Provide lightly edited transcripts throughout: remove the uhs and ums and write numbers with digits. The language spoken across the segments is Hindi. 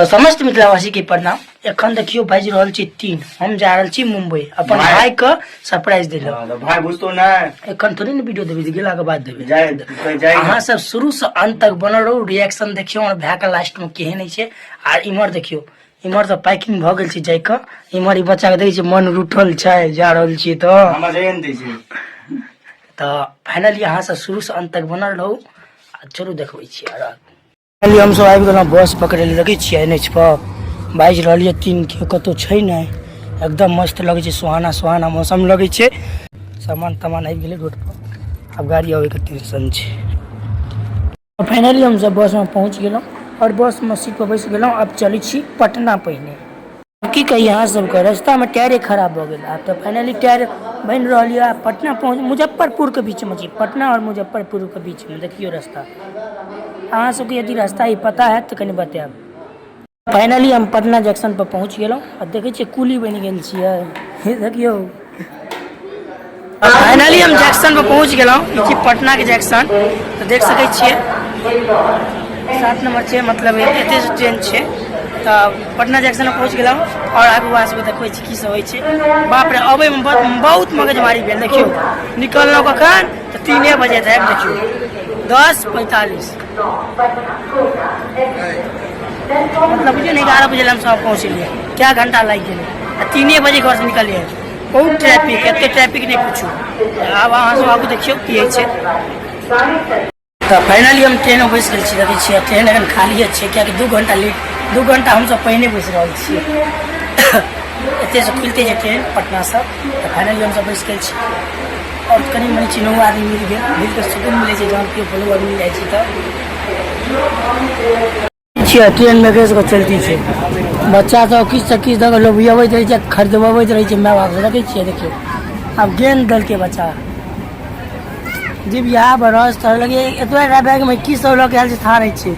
समस्त मिथिलावासी के प्रणाम। एखन देखियो बाजि रहल छी 3, हम जा रहल छी मुंबई अपन भाई के सरप्राइज देले। भाई बुझतो ना, एखन थोड़ी न वीडियो देबे, गेला के बाद देबे। अहाँ सब शुरू से अंत तक बनल रहू, रिएक्शन देखियो और भाई के लास्ट में केहन है छै। आ इमर देखियो, इमर तो पैकिंग भ गेल छै जाय के। इमर ई बच्चा के देखै छै मन रूठल छै, जा रहल छी तो हमरा जयन दै छै। तो फाइनली अहाँ सब शुरू से अंत तक बनल रहू आ चलू देखबै छी। फाइनली हम सब आबि गेलहुँ, बस पकड़े देखै छियै एनएच पर बाजि रहलियै 3 के कतौ छै नहीं। एकदम मस्त लगे छै, सुहाना सुहाना मौसम लगे छै। सामान तमान आबि गेलै रोड पर, अब गाड़ी आवे के टेंशन छै। फाइनली हम सब बस में पहुंच गेलहुँ और बस में सीट पर बैस गेलहुँ। अब चलै छी पटना पहिने। की कही अहाँ सबके, रास्ता में टायरे खराब भ गेल। आब तो फाइनली टायर बनि रहल यऽ। पटना पहुँच, मुजफ्फरपुर के बीच में छी, पटना और मुजफ्फरपुर के बीच में देखियो रास्ता। अहाँ सबके यदि रास्ता ही पता है तो कनी बतायब। फाइनली हम पटना जंक्शन पर पहुँच गेलहुँ आ देखै छियै कुली बनि गेल छियै, देखियो। फाइनली हम जंक्शन पर पहुँच गेलहुँ, ई पटना के जंक्शन तो देख सकै छियै 7 नंबर छै, मतलब एते से ट्रेन छै। तो पटना जंक्शन में पहुँच गेलहुँ और आगू वहाँ से देखबै छी की सब होइ छै। बाप रे, अबै में बहुत मगजमारी भेल। देखियो निकललहुँ कखन तो 3 बजे तक, देखियो 10:45, मतलब बुझियो ने 11 बजे हम सब पहुँचलियै। क्या घंटा लग गए, 3 बजे घर से निकलिए। बहुत ट्रैफिक, एते ट्रैफिक नहीं पूछू। अब अहाँ सब आगू देखियो की होइ छै। तो फाइनली हम ट्रेन में बैस गेल छी, देखै छियै ट्रेन एखन खालिए छै, कियाकि 2 घंटा लेट, 2 घंटा हम सब पहिने बैस रहल छियै। एते से खुलते छै ट्रेन पटना से। तो फाइनली हम सब बैस गेल छी और कनी मनी चिन्हू आदमी मिल गेल, दिल के सुकून मिले छै जहाँ केओ बोलो आदमी जाइ छै। तो ट्रेन में घुस के चलती है, बच्चा सब किस से किस जगह लोग अबैत रहे छै, खरीदबैत रहे छै माय बाप से। देखै छियै, देखियो अब गेंद दल के बच्चा जब यहाँ बरस लगे एतबा बैग में की सब लग आयल छै, थारै छै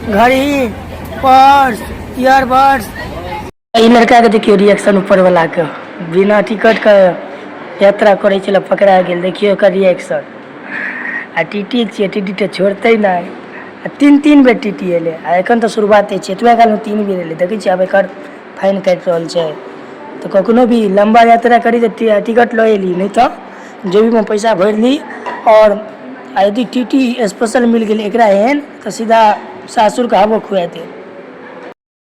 घड़ी, पर्स, ईयरबड्स। ई लड़का के देखियो रिएक्शन ऊपर वाला के, बिना टिकट के यात्रा करे छले, पकड़ा गेल। देखियो एकर रिएक्शन। आ टीटी छियै, टीटी तो छोड़ते नहीं। 3 बेर टीटी एले, आ एखन तो शुरुआते छै। एतबा काल में 3 बेर एले, देखै छियै। अब एकर फाइन काटि रहल छै। तो कखनो भी लंबा यात्रा करी तो टिकट लो एली, नहीं तो जेबी में पैसा भर ली। और यदि टीटी स्पेशल मिल गई एकरा एहन तो सीधा सासुर के हवा खुआ दे।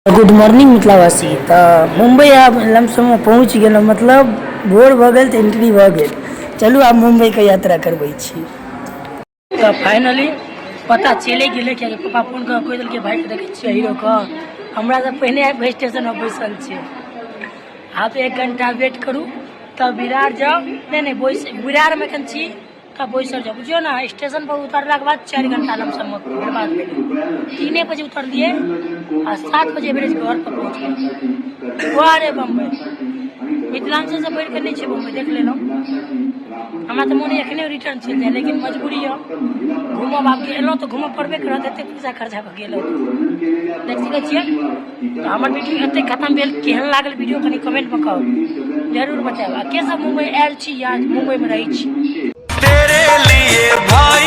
गुड मॉर्निंग मिथिलावासी। तो मुंबई आब लमसम में पहुँच गेलहुँ, मतलब भोर भ गेल तो एंट्री भ गेल। चलू आब मुंबई के यात्रा करबै छी। तो फाइनली पता चले गेलै, क्या पापा फोन कर कोई दिल के भाई के देखै छियै हीरो का, हमरा से पहिने आबि स्टेशन पर बैसल छै। आप 1 घंटा वेट करू तब विरार जाओ। नहीं विरार में एखन छी, तब बैसल जाओ। बुझियो ना, स्टेशन पर उतरला के बाद 4 घंटा लमसम बर्बाद भेलै। 3 बजे उतरलिए आ 7 बजे एवरेज घर पर पहुँच गए। वारे बम्बई मिथिलांचल से बढ़ के नहीं छै बम्बई, देख लेलहुँ। हमरा तो मोने एखने रिटर्न चल जाए, लेकिन मजबूरी है घूमब। आब एलहुँ तो घूमब पड़बे करत, एते पैसा खर्चा कर गेलहुँ। देख सकै छियै। तो हमर वीडियो एते खत्म भेल, केहन लागल वीडियो कनी कमेंट में कहू, जरूर बताएब। आ के सब मुंबई आयल छी या मुंबई में रही छी। तेरे लिए भाई